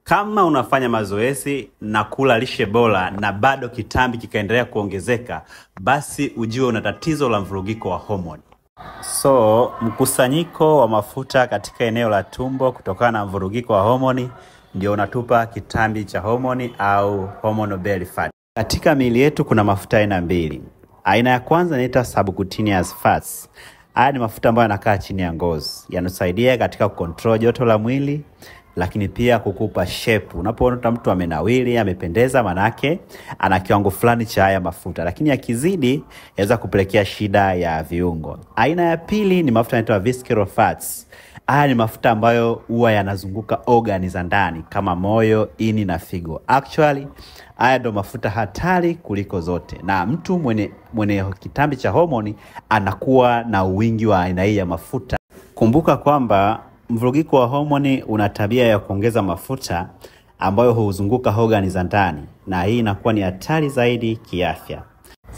Kama unafanya mazoezi na kula lishe bora na bado kitambi kikaendelea kuongezeka, basi ujue una tatizo la mvurugiko wa homoni. So, mkusanyiko wa mafuta katika eneo la tumbo kutokana na mvurugiko wa homoni ndio unatupa kitambi cha homoni au hormonal belly fat. Katika miili yetu kuna mafuta aina mbili. Aina ya kwanza inaitwa subcutaneous fats. Haya ni mafuta ambayo yanakaa chini ya ngozi. Yanasaidia katika kucontrol joto la mwili, lakini pia kukupa shape. Unapoona mtu amenawili, amependeza, manake ana kiwango fulani cha haya mafuta, lakini yakizidi yaweza kupelekea shida ya viungo. Aina ya pili ni mafuta yanaitwa visceral fats. Haya ni mafuta ambayo huwa yanazunguka organs za ndani kama moyo, ini na figo. Actually, haya ndio mafuta hatari kuliko zote. Na mtu mwenye kitambi cha homoni anakuwa na wingi wa aina hii ya mafuta. Kumbuka kwamba mvurugiko wa homoni una tabia ya kuongeza mafuta ambayo huzunguka organs za ndani, na hii inakuwa ni hatari zaidi kiafya.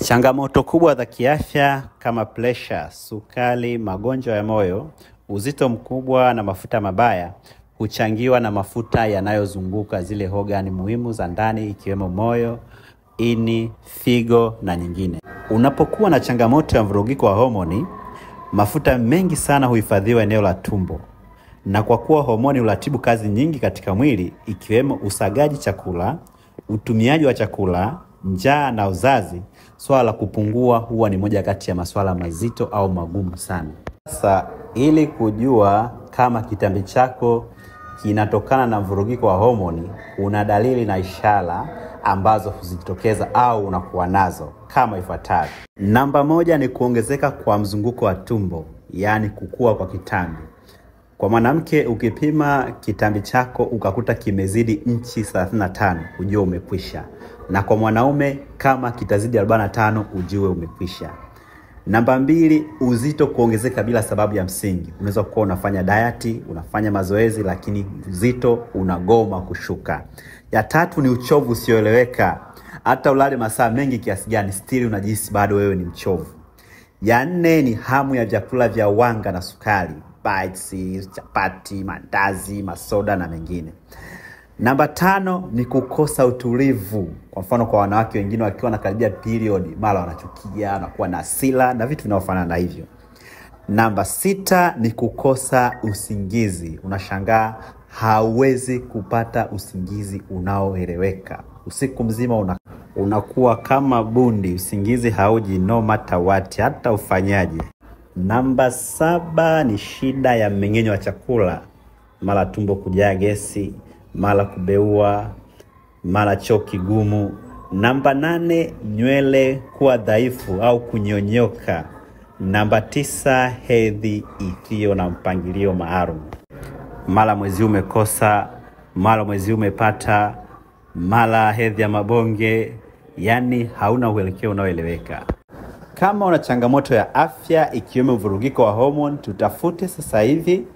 Changamoto kubwa za kiafya kama pressure, sukari, magonjwa ya moyo, uzito mkubwa na mafuta mabaya huchangiwa na mafuta yanayozunguka zile organ muhimu za ndani ikiwemo moyo, ini, figo na nyingine. Unapokuwa na changamoto ya mvurugiko wa homoni, mafuta mengi sana huhifadhiwa eneo la tumbo. Na kwa kuwa homoni hulatibu kazi nyingi katika mwili ikiwemo usagaji chakula, utumiaji wa chakula, njaa na uzazi, swala la kupungua huwa ni moja kati ya masuala mazito au magumu sana. Sasa ili kujua kama kitambi chako kinatokana na mvurugiko wa homoni, una dalili na ishara ambazo huzitokeza au unakuwa nazo kama ifuatavyo. Namba 1 ni kuongezeka kwa mzunguko wa tumbo, yani kukua kwa kitambi. Kwa mwanamke ukipima kitambi chako ukakuta kimezidi inchi 35, ujue umekwisha. Na kwa mwanaume kama kitazidi 45, ujue umekwisha. Namba 2, uzito kuongezeka bila sababu ya msingi. Unaweza kuwa unafanya diet, unafanya mazoezi, lakini uzito unagoma kushuka. Ya 3 ni uchovu usioeleweka. Hata ulale masaa mengi kiasi gani, still unajihisi bado wewe ni mchovu. Ya 4 ni hamu ya vyakula vya wanga na sukari, bites, chapati, mandazi, masoda na mengine. Namba 5 ni kukosa utulivu. Kwa mfano kwa wanawake wengine wakiwa na karibia period, mara wanachukia, wanakuwa na hasira na vitu vinavyofanana na hivyo. Namba 6 ni kukosa usingizi. Unashangaa hauwezi kupata usingizi unaoeleweka. Usiku mzima unakuwa kama bundi, usingizi hauji no matter what, hata ufanyaje. Namba 7 ni shida ya mmeng'enyo wa chakula. Mara tumbo kujaa gesi, mara kubeua, mara choo kigumu. Namba 8, nywele kuwa dhaifu au kunyonyoka. Namba 9, hedhi isiyo na mpangilio maalum. Mara mwezi umekosa, mara mwezi umepata, mara hedhi ya mabonge, yani hauna uelekeo unaoeleweka. Kama una changamoto ya afya ikiwemo mvurugiko wa homoni, tutafute sasa hivi